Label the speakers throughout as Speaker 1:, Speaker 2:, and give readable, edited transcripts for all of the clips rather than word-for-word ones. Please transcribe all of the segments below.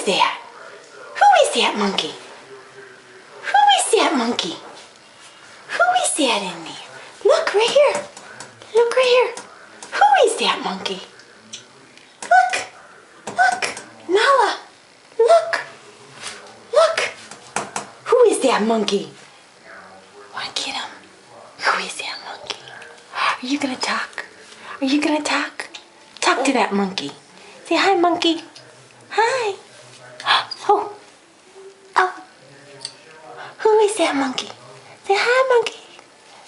Speaker 1: is that? Who is that monkey? Who is that monkey? Who is that in there? Look right here. Look right here. Who is that monkey? Look. Look. Nala. Look. Look. Who is that monkey? Want to get him? Who is that monkey? Are you going to talk? Are you going to talk? Talk to that monkey. Say hi, monkey. Hi. Oh. Oh. Who is that monkey? Say hi, monkey.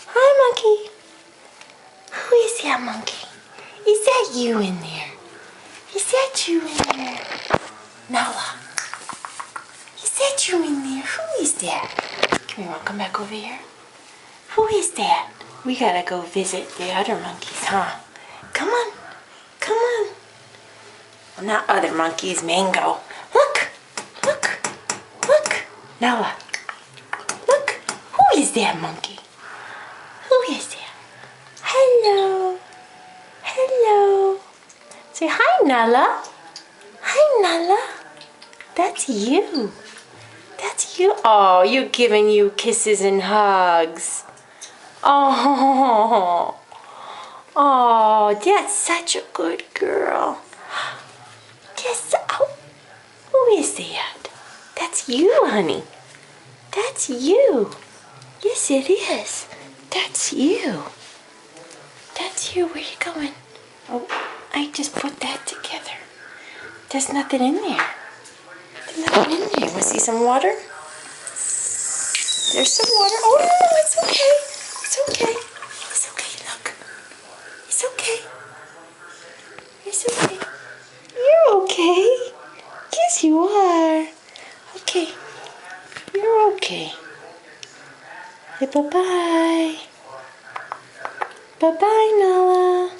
Speaker 1: Hi, monkey. Who is that monkey? Is that you in there? Is that you in there? Nala. Is that you in there? Who is that? Come here, come back over here. Who is that? We gotta go visit the other monkeys, huh? Come on. Come on. Well, not other monkeys, Mango. Look. Look. Look. Nala. Look. Who is that monkey? Who is that? Hello. Hello. Say hi, Nala. Hi, Nala. That's you. That's you. Oh, you're giving you kisses and hugs. Oh. Oh, that's such a good girl. Yes. Oh. Who is that? That's you, honey. That's you. Yes, it is. That's you. That's you. Where you going? Oh, I just put that together. There's nothing in there. There's nothing in there. Want to see some water? There's some water. Oh, no, it's okay. It's okay. It's okay. Look. It's okay. It's okay. You're okay. Yes, you are. Okay. You're okay. Say bye-bye. Bye-bye, Nala.